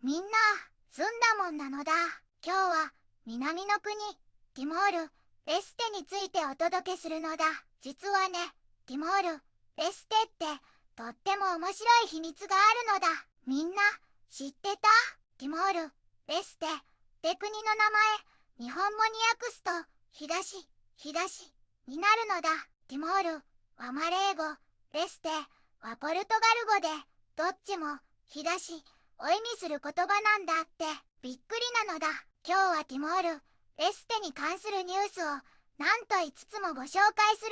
みんな、済んだもんなのだ。今日は、南の国、ティモール、レステについてお届けするのだ。実はね、ティモール、レステって、とっても面白い秘密があるのだ。みんな、知ってた？ティモール、レステ、って国の名前、日本語に訳すと、東になるのだ。ティモールはマレー語、レステはポルトガル語で、どっちも、東を意味する言葉なんだって。びっくりなのだ。今日はティモール、レステに関するニュースをなんと5つもご紹介する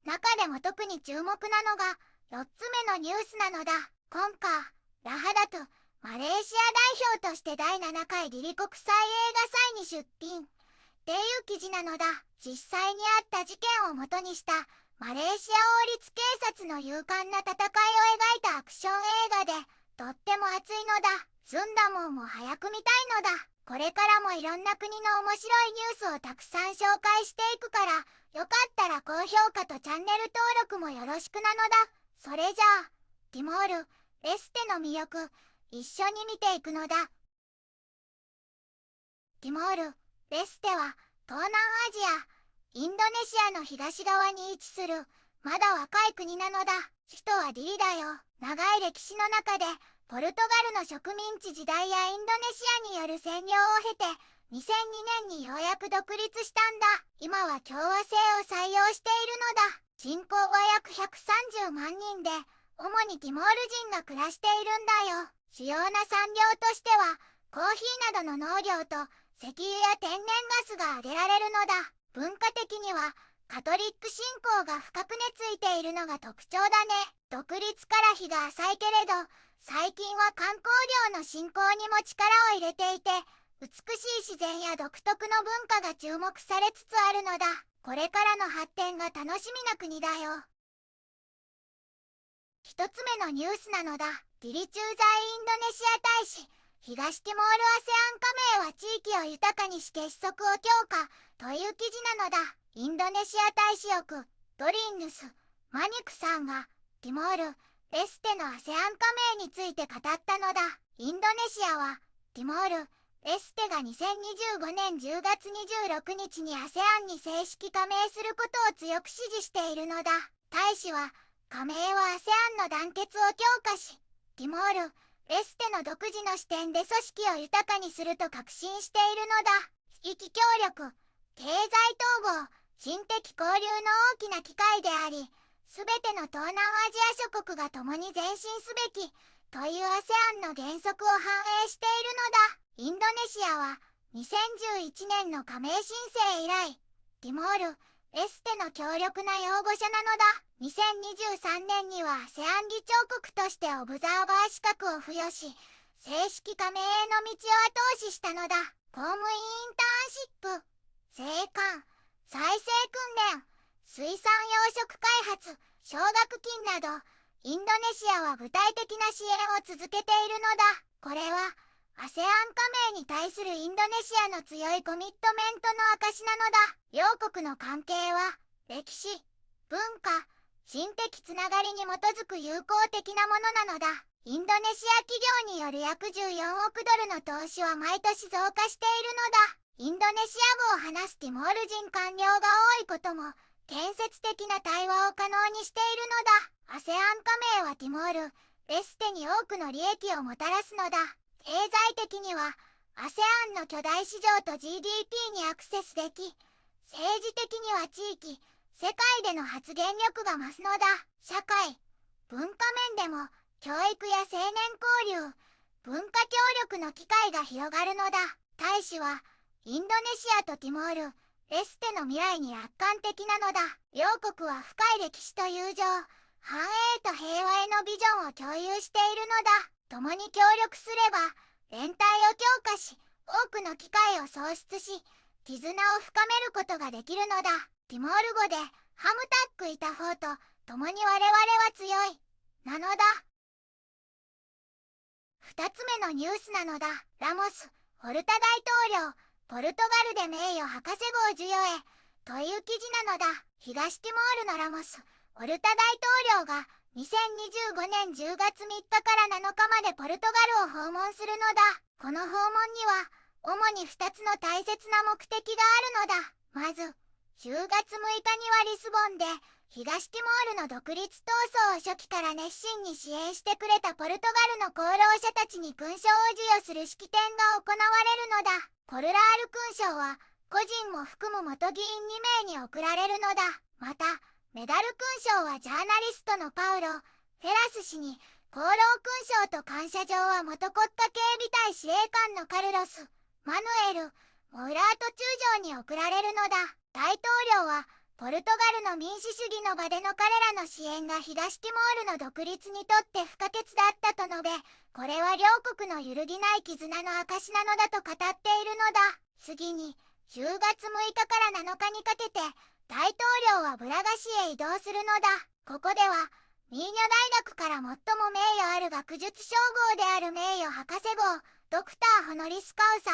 のだ。中でも特に注目なのが4つ目のニュースなのだ。今回、ラハダとマレーシア代表として第7回リリ国際映画祭に出品っていう記事なのだ。実際にあった事件をもとにしたマレーシア王立警察の勇敢な戦いを描いたアクション映画で、とっても熱いのだ。済んだもんを早く見たいのだ。これからもいろんな国の面白いニュースをたくさん紹介していくから、よかったら高評価とチャンネル登録もよろしくなのだ。それじゃあ、ティモール、レステの魅力、一緒に見ていくのだ。ティモール、レステは、東南アジア、インドネシアの東側に位置する、まだ若い国なのだ。首都はディリだよ。長い歴史の中で、ポルトガルの植民地時代やインドネシアによる占領を経て、2002年にようやく独立したんだ。今は共和制を採用しているのだ。人口は約130万人で、主にティモール人が暮らしているんだよ。主要な産業としては、コーヒーなどの農業と石油や天然ガスが挙げられるのだ。文化的には、カトリック信仰が深く根付いているのが特徴だね。独立から日が浅いけれど、最近は観光業の振興にも力を入れていて、美しい自然や独特の文化が注目されつつあるのだ。これからの発展が楽しみな国だよ。一つ目のニュースなのだ。ディリ駐在インドネシア大使、東ティモールアセアン加盟は地域を豊かにし結束を強化という記事なのだ。インドネシア大使翼、ドリンヌス・マニクさんが、ティモール、レステのアセアン加盟について語ったのだ。インドネシアは、ティモール、レステが2025年10月26日にアセアンに正式加盟することを強く支持しているのだ。大使は、加盟はアセアンの団結を強化し、ティモール、レステの独自の視点で組織を豊かにすると確信しているのだ。地域協力、経済統合、人的交流の大きな機会であり、すべての東南アジア諸国が共に前進すべきというアセアンの原則を反映しているのだ。インドネシアは2011年の加盟申請以来、ティモール、レステの強力な擁護者なのだ。2023年にはアセアン議長国としてオブザーバー資格を付与し、正式加盟への道を後押ししたのだ。公務員インターンシップ、税関、再生訓練、水産養殖開発、奨学金など、インドネシアは具体的な支援を続けているのだ。これは、アセアン加盟に対するインドネシアの強いコミットメントの証なのだ。両国の関係は、歴史、文化、人的つながりに基づく友好的なものなのだ。インドネシア企業による約14億ドルの投資は毎年増加しているのだ。インドネシア語を話すティモール人官僚が多いことも、建設的な対話を可能にしているのだ。アセアン加盟はティモール、レステに多くの利益をもたらすのだ。経済的には、アセアンの巨大市場と GDP にアクセスでき、政治的には地域、世界での発言力が増すのだ。社会、文化面でも、教育や青年交流、文化協力の機会が広がるのだ。大使は、インドネシアとティモール、レステの未来に楽観的なのだ。両国は深い歴史と友情、繁栄と平和へのビジョンを共有しているのだ。共に協力すれば、連帯を強化し、多くの機会を創出し、絆を深めることができるのだ。ティモール語で、ハムタックイタフォーと、共に我々は強い、なのだ。二つ目のニュースなのだ。ラモス・ホルタ大統領、ポルトガルで名誉博士号授与へ、という記事なのだ。東ティモールのラモス・ホルタ大統領が2025年10月3日から7日までポルトガルを訪問するのだ。この訪問には主に2つの大切な目的があるのだ。まず10月6日にはリスボンで東ティモールの独立闘争を初期から熱心に支援してくれたポルトガルの功労者たちに勲章を授与する式典が行われるのだ。ポルラール勲章は個人も含む元議員2名に贈られるのだ。またメダル勲章はジャーナリストのパウロ・フェラス氏に、功労勲章と感謝状は元国家警備隊司令官のカルロス・マヌエル・モウラート中将に贈られるのだ。大統領はポルトガルの民主主義の場での彼らの支援が東ティモールの独立にとって不可欠だったと述べ、これは両国の揺るぎない絆の証なのだと語っているのだ。次に10月6日から7日にかけて大統領はブラガ市へ移動するのだ。ここではミーニョ大学から最も名誉ある学術称号である名誉博士号ドクター・ホノリス・カウサ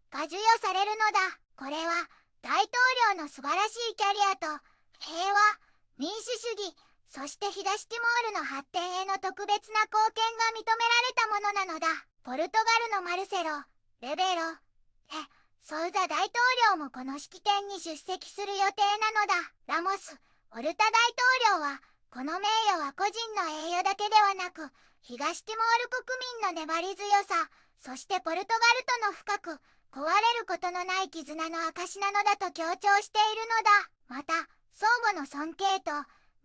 が授与されるのだ。これは大統領の素晴らしいキャリアと平和、民主主義、そして東ティモールの発展への特別な貢献が認められたものなのだ。ポルトガルのマルセロ・レベロ・ソウザ大統領もこの式典に出席する予定なのだ。ラモス・オルタ大統領はこの名誉は個人の栄誉だけではなく東ティモール国民の粘り強さ、そしてポルトガルとの深く壊れることのない絆の証なのだと強調しているのだ。また相互の尊敬と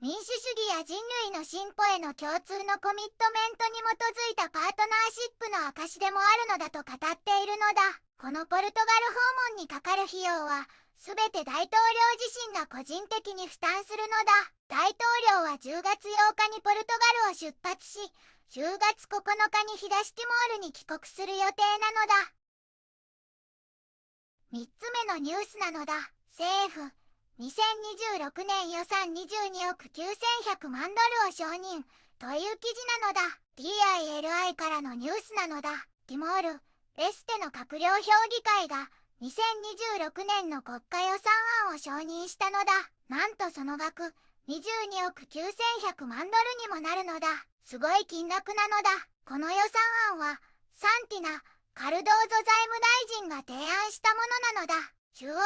民主主義や人類の進歩への共通のコミットメントに基づいたパートナーシップの証でもあるのだと語っているのだ。このポルトガル訪問にかかる費用はすべて大統領自身が個人的に負担するのだ。大統領は10月8日にポルトガルを出発し、10月9日に東ティモールに帰国する予定なのだ。3つ目のニュースなのだ。政府2026年予算22億9100万ドルを承認という記事なのだ。 TILI からのニュースなのだ。ティモール・レステの閣僚評議会が2026年の国家予算案を承認したのだ。なんとその額22億9100万ドルにもなるのだ。すごい金額なのだ。この予算案はサンティナ・カルドーゾ財務大臣が提案したものなのだ。中央行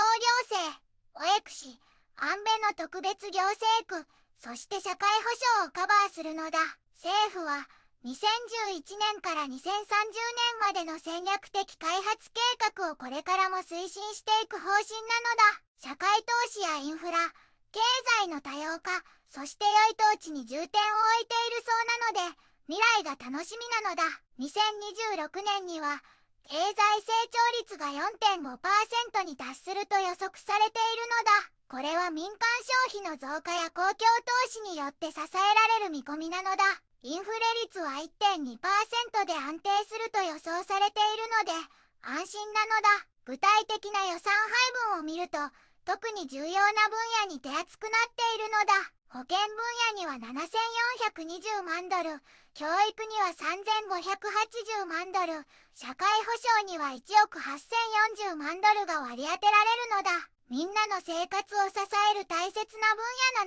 政、オエクシ、アンベの特別行政区、そして社会保障をカバーするのだ。政府は2011年から2030年までの戦略的開発計画をこれからも推進していく方針なのだ。社会投資やインフラ、経済の多様化、そして良い統治に重点を置いているそうなので、未来が楽しみなのだ。2026年には経済成長率が 4.5% に達すると予測されているのだ。これは民間消費の増加や公共投資によって支えられる見込みなのだ。インフレ率は 1.2% で安定すると予想されているので安心なのだ。具体的な予算配分を見ると特に重要な分野に手厚くなっているのだ。保健分野には7420万ドル、教育には3580万ドル、社会保障には1億8040万ドルが割り当てられるのだ。みんなの生活を支える大切な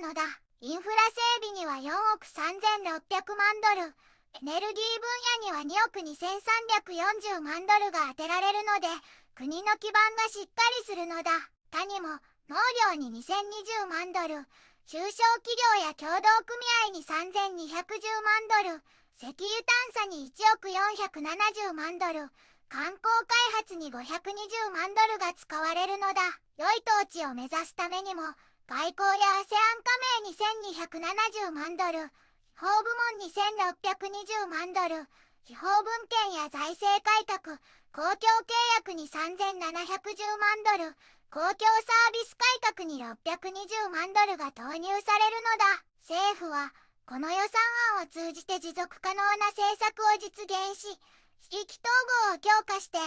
分野なのだ。インフラ整備には4億3600万ドル、エネルギー分野には2億2340万ドルが当てられるので、国の基盤がしっかりするのだ。他にも農業に2020万ドル、中小企業や協同組合に3210万ドル、石油探査に1億470万ドル、観光開発に520万ドルが使われるのだ。良い統治を目指すためにも、外交や ASEAN 加盟に1270万ドル、法部門に1620万ドル、地方分権や財政改革、公共契約に3710万ドル、公共サービス改革に620万ドルが投入されるのだ。政府はこの予算案を通じて持続可能な政策を実現し、地域統合を強化して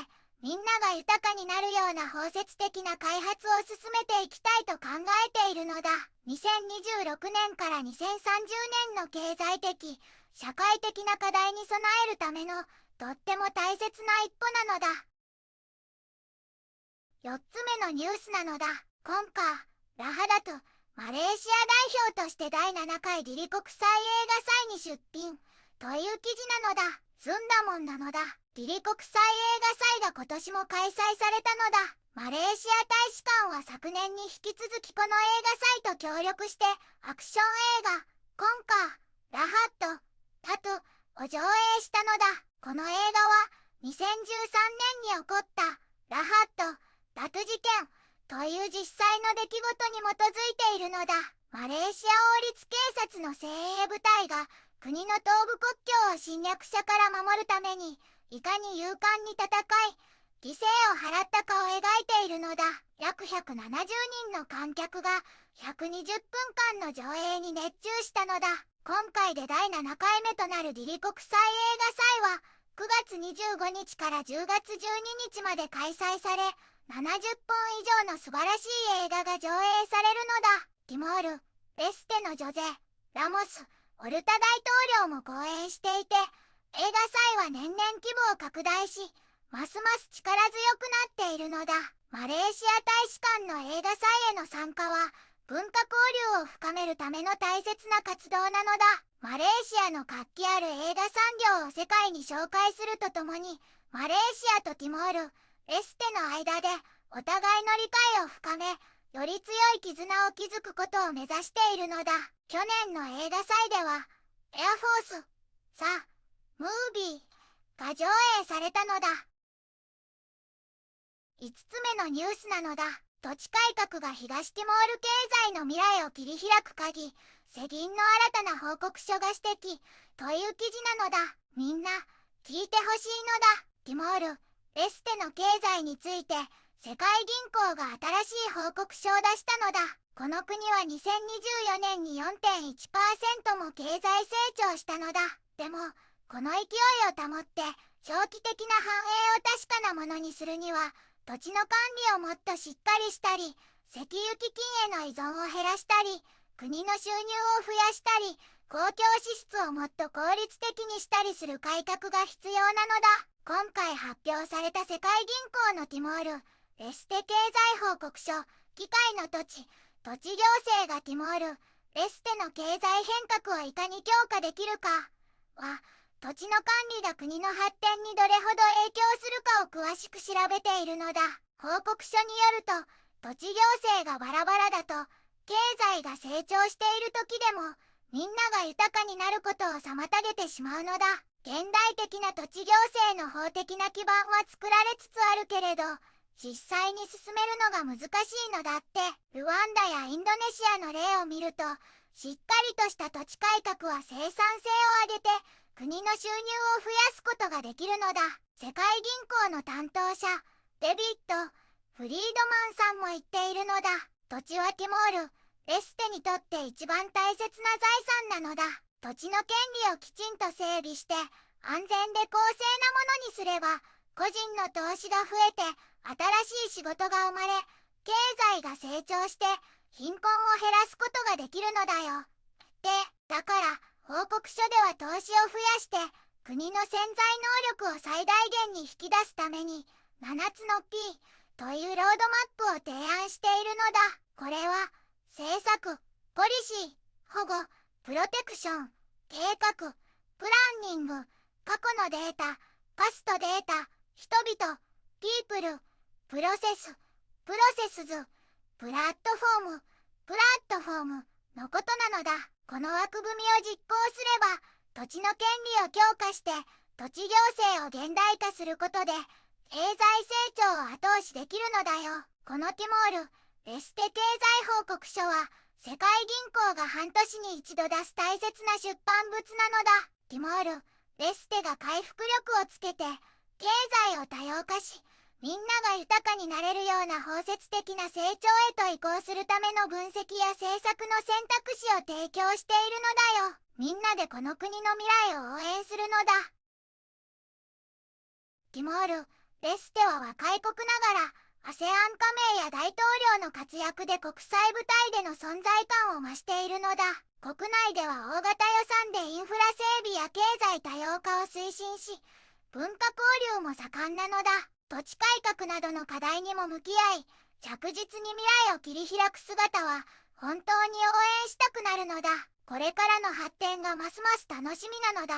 みんなが豊かになるような包摂的な開発を進めていきたいと考えているのだ。2026年から2030年の経済的、社会的な課題に備えるためのとっても大切な一歩なのだ。4つ目のニュースなのだ。今夏、ラハダト、マレーシア代表として第7回ディリ国際映画祭に出品という記事なのだ。ずんだもんなのだ。ディリ国際映画祭が今年も開催されたのだ。マレーシア大使館は昨年に引き続きこの映画祭と協力してアクション映画コンカー・ラハット・タトゥを上映したのだ。この映画は2013年に起こったラハット・タトゥ事件という実際の出来事に基づいているのだ。マレーシア王立警察の精鋭部隊が国の東部国境を侵略者から守るためにいかに勇敢に戦い犠牲を払ったかを描いているのだ。約170人の観客が120分間の上映に熱中したのだ。今回で第7回目となるディリ国際映画祭は9月25日から10月12日まで開催され、70本以上の素晴らしい映画が上映されるのだ。ティモール・レステのジョゼ・ラモス・オルタ大統領も講演していて、映画祭は年々規模を拡大し、ますます力強くなっているのだ。マレーシア大使館の映画祭への参加は、文化交流を深めるための大切な活動なのだ。マレーシアの活気ある映画産業を世界に紹介するとともに、マレーシアとティモール、レステの間でお互いの理解を深め、より強い絆を築くことを目指しているのだ。去年の映画祭では、エアフォース・ザ・ムービーが上映されたのだ。5つ目のニュースなのだ。土地改革が東ティモール経済の未来を切り開く鍵、世銀の新たな報告書が指摘という記事なのだ。みんな聞いてほしいのだ。ティモール・レステの経済について世界銀行が新しい報告書を出したのだ。この国は2024年に 4.1% も経済成長したのだ。でもこの勢いを保って長期的な繁栄を確かなものにするには、土地の管理をもっとしっかりしたり、石油基金への依存を減らしたり、国の収入を増やしたり、公共支出をもっと効率的にしたりする改革が必要なのだ。今回発表された世界銀行のティモール・レステ経済報告書、機械の土地行政がティモール・レステの経済変革をいかに強化できるかは、土地の管理が国の発展にどれほど影響するかを詳しく調べているのだ。報告書によると、土地行政がバラバラだと、経済が成長している時でも、みんなが豊かになることを妨げてしまうのだ。現代的な土地行政の法的な基盤は作られつつあるけれど、実際に進めるのが難しいのだって。ルワンダやインドネシアの例を見ると、しっかりとした土地改革は生産性を上げて、国の収入を増やすことができるのだ。世界銀行の担当者、デビッド・フリードマンさんも言っているのだ。土地はティモール・レステにとって一番大切な財産なのだ。土地の権利をきちんと整備して、安全で公正なものにすれば、個人の投資が増えて、新しい仕事が生まれ、経済が成長して、貧困を減らすことができるのだよ。だから、報告書では投資を増やして国の潜在能力を最大限に引き出すために7つの P というロードマップを提案しているのだ。これは政策、ポリシー、保護、プロテクション、計画、プランニング、過去のデータ、パストデータ、人々、ピープル、プロセス、プロセスズ、プラットフォーム、プラットフォームのことなのだ。この枠組みを実行すれば、土地の権利を強化して、土地行政を現代化することで、経済成長を後押しできるのだよ。このティモール・レステ経済報告書は、世界銀行が半年に一度出す大切な出版物なのだ。ティモール・レステが回復力をつけて、経済を多様化し、みんなが豊かになれるような包摂的な成長へと移行するための分析や政策の選択肢を提供しているのだよ。みんなでこの国の未来を応援するのだ。ティモール・レステは若い国ながら、ASEAN 加盟や大統領の活躍で国際舞台での存在感を増しているのだ。国内では大型予算でインフラ整備や経済多様化を推進し、文化交流も盛んなのだ。土地改革などの課題にも向き合い、着実に未来を切り開く姿は、本当に応援したくなるのだ。これからの発展がますます楽しみなのだ。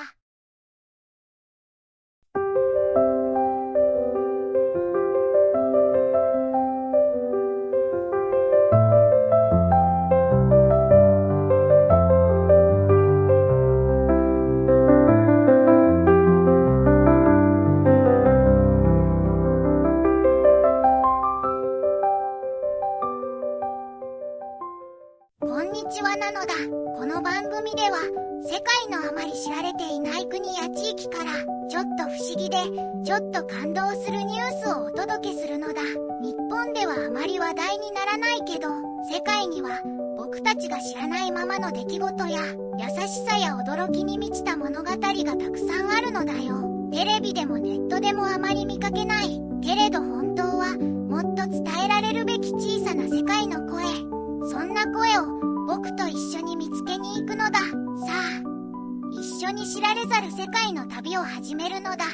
こんにちはなのだ。この番組では世界のあまり知られていない国や地域からちょっと不思議でちょっと感動するニュースをお届けするのだ。日本ではあまり話題にならないけど、世界には僕たちが知らないままの出来事や優しさや驚きに満ちた物語がたくさんあるのだよ。テレビでもネットでもあまり見かけない。けれど本当はもっと伝えられるべき小さな世界の声。そんな声を僕と一緒に見つけに行くのだ。さあ、一緒に知られざる世界の旅を始めるのだ。